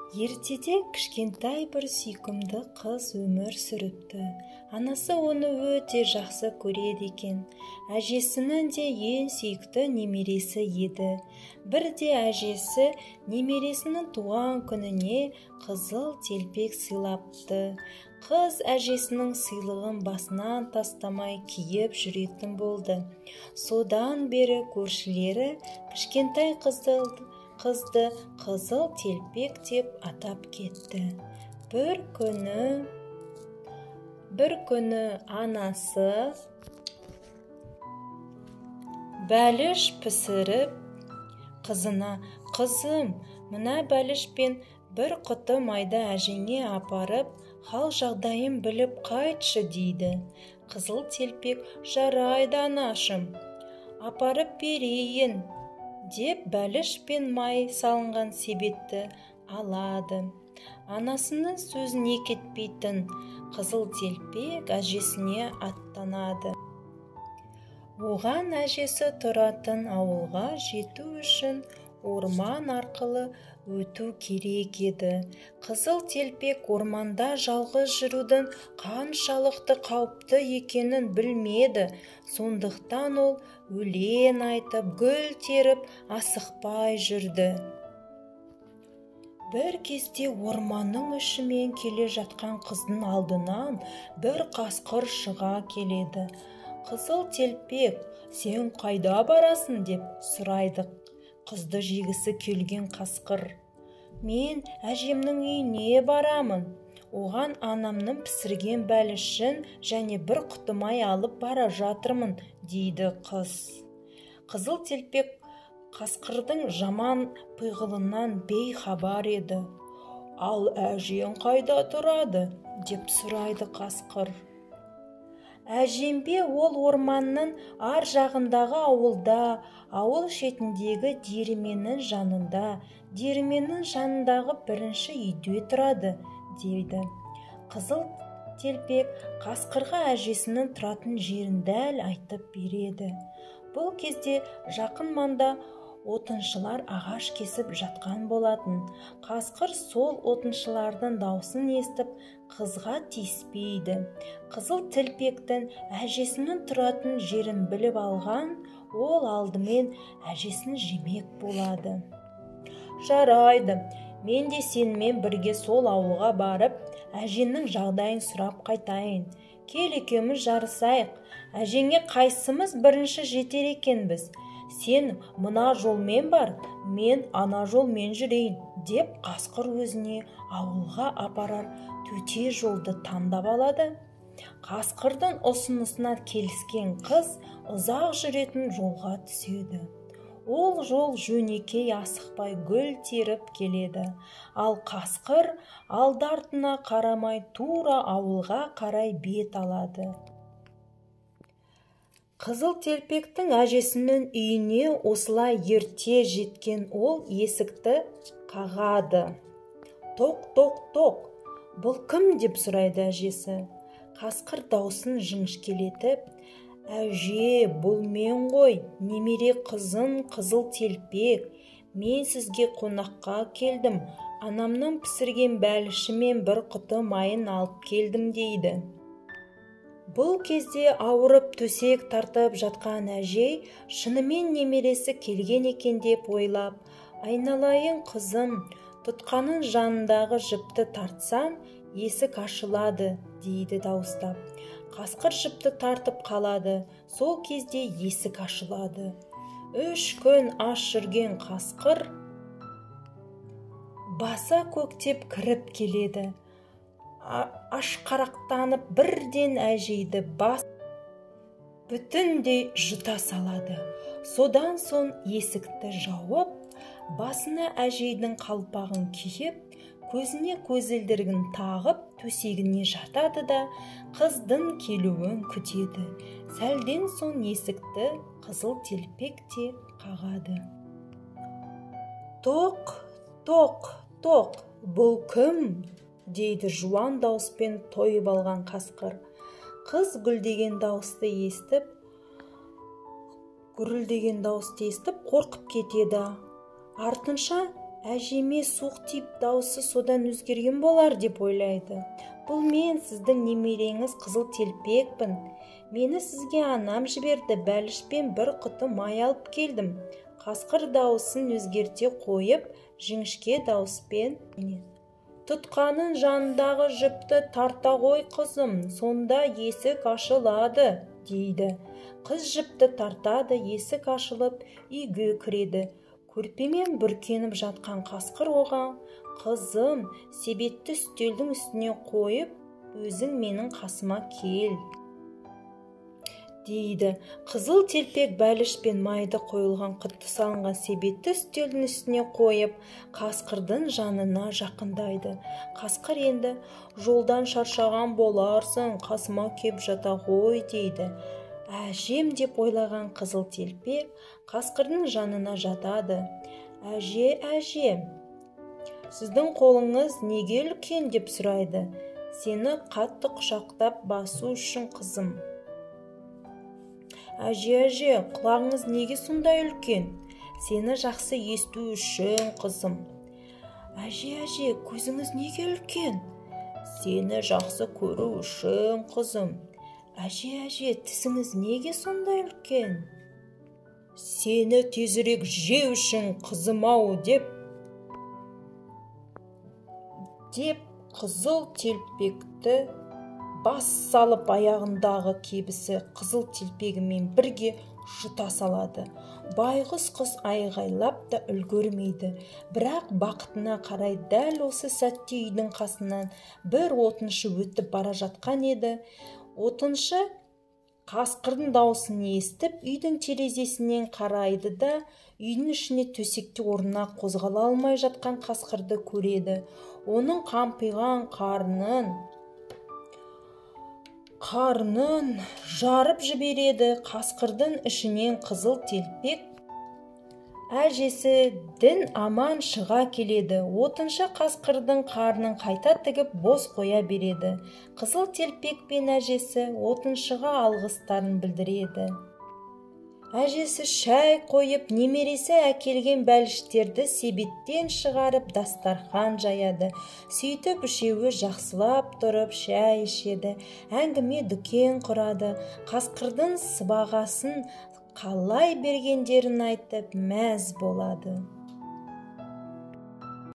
Ертеде кішкентай бір сүйкімді қыз өмір сүріпті. Анасы оны өте жақсы көреді екен. Әжесінің де ең сүйікті немересі еді. Бірде әжесі немересінің туған күніне қызыл телпек сыйлапты. Қыз әжесінің сыйлығын басынан тастамай киіп жүретін болды. Содан бері көршілері кішкентай қызды қызыл телпек деп атап кетті. Бір күні анасы бәліш пісіріп қызына: «Қызым, мына бәлішпен бір құты майды әжеңе апарып, хал жағдайын біліп қайтшы» дейді. Қызыл телпек: «Жарайды анашым, апарып берейін» деп бәліш пен май салынған себетті алады. Анасының сөзіне кетпейтін қызыл телпек әжесіне аттанады. Оған әжесі тұратын ауылға жету үшін орман арқылы өту керек еді. Қызыл телпек орманда жалғыз жүрудің қаншалықты қауіпті екенін білмеді. Сондықтан ол өлең айтып, гүл теріп, асықпай жүрді. Бір кезде орманның ішімен келе жатқан қыздың алдынан бір қасқыр шыға келеді. Қызыл телпек: «Сен қайда барасың?» деп сұрайды қызды жегісі келген қасқыр. «Мен әжемнің үйіне барамын. Оған анамның пісірген бәлішін және бір құты май алып бара жатырмын» дейді қыз. Қызыл телпек қасқырдың жаман пиғылынан бейхабар еді. «Ал әжең қайда тұрады?» деп сұрайды қасқыр. «Әжембе ол орманның ар жағындағы ауылда, ауыл шетіндегі диірменнің жанында, диірменнің жанындағы бірінші үйде тұрады» дейді. Қызыл телпек қасқырға әжесінің тұратын жерін дәл айтып береді. Бұл кезде жақын маңда отыншылар ағаш кесіп жатқан болатын. Қасқыр сол отыншылардың даусын естіп, қызға тиіспейді. Қызыл телпектің әжесінің тұратын жерін біліп алған, ол алдымен әжесін жемек болады. «Жарайды, мен де сенімен бірге сол ауылға барып, әжеңнің жағдайын сұрап қайтайын. Кел екеуміз жарысайық. Әжеңе қайсымыз бірінші жетер екенбіз? Сен мына жолмен бар, мен ана жолмен жүрейін» деп қасқыр өзіне ауылға апарар төте жолды таңдап алады. Қасқырдың ұсынысына келіскен қыз ұзақ жүретін жолға түседі. Ол жол жөнекей, асықпай гүл теріп келеді. Ал қасқыр алды-артына қарамай тура ауылға қарай бет алады. Қызыл телпектің әжесінің үйіне осылай ерте жеткен ол есікті қағады. «Тоқ, тоқ, тоқ, бұл кім?» деп сұрайды әжесі. Қасқыр даусын жіңішкелетіп: «Әже, бұл мен ғой, немере қызым қызыл телпек. Мен сізге қонаққа келдім. Анамның пісірген бәліші мен бір құты майын алып келдім» дейді. Бұл кезде ауырып төсек тартып жатқан әжей шынымен немересі келген екен деп ойлап: «Айналайын қызым, тұтқаның жанындағы жіпті тартсам, есік ашылады» дейді дауыстап. Қасқыр жіпті тартып қалады. Сол кезде есік ашылады. 3 күн аш жүрген қасқыр баса көктеп кіріп келеді. Ашқарақтанып бірден әжейді бүтіндей жұта салады. Содан соң есікті жауып, басына әжейдің қалпағын киіп, көзіне көзілдірігін тағып, төсегіне жатады да қыздың келуін күтеді. Сәлден соң есікті қызыл телпек те қағады. «Тоқ, тоқ, тоқ, бұл кім?» дейді жуан дауыспен тойып алған қасқыр. Қыз гүрілдеген дауысты естіп қорқып кетеді. Артынша Әжеме суық тиіп дауысы содан өзгерген болар деп ойлайды. Бұл мен сіздің немереңіз Қызыл Телпекпін. Мені сізге анам жіберді, бәлішпен бір құты май алып келдім. Қасқыр дауысын өзгерте қойып, жіңішке дауыспен: Тұтқаның жанындағы жіпті тарта қой қызым, сонда есік ашылады, дейді. Қыз жіпті тартады, есік ашылып, үйге кіреді. Көрпемен бүркеніп жатқан қасқыр оған: Қызым, себетті үстелдің үстіне қойып, өзің менің қасыма кел, дейді. Қызыл Телпек бәліш пен майды қойылған құты салынған себетті үстелдің үстіне қойып, қасқырдың жанына жақындайды. Қасқыр енді: Жолдан шаршаған боларсың, қасыма кеп жата ғой, дейді. Әжем деп ойлаған Қызыл Телпек қасқырдың жанына жатады. Әже, сіздің қолыңыз неге үлкен деп сұрайды. Сені қатты құшақтап басу үшін қызым. Әже, құлағыңыз неге сондай үлкен? Сені жақсы есту үшін қызым. Әже, көзіңіз неге үлкен? Сені жақсы көру үшін қызым. Әже, тісіңіз неге сондай үлкен? Сені тезірек жеу үшін қызым-ау, деп Қызыл Телпекті бас салып аяғындағы кебісі Қызыл Телпегімен бірге жұта салады. Байғұс қыз айғайлап та үлгермейді. Бірақ бақытына қарай дәл осы сәтте үйдің қасынан бір отыншы өтіп бара жатқан еді. Отыншы қасқырдың дауысын естіп, үйдің терезесінен қарайды да, үйдің ішіне төсекте орнына қозғала алмай жатқан қасқырды көреді. Оның қампиған қарнын жарып жібереді. Қасқырдың ішінен Қызыл Телпек әжесі дін аман шыға келеді. Отыншы қасқырдың қарнын қайта тігіп бос қоя береді. Қызыл Телпек пен әжесі отыншыға алғыстарын білдіреді. Әжесі шай қойып, немересі әкелген бәліштерді себеттен шығарып дастархан жаяды. Сөйтіп үшеуі жақсылап тұрып шай ішеді, әңгіме дүкен құрады. Қасқырдың сыбағасын қалай бергендерін айтып мәз болады.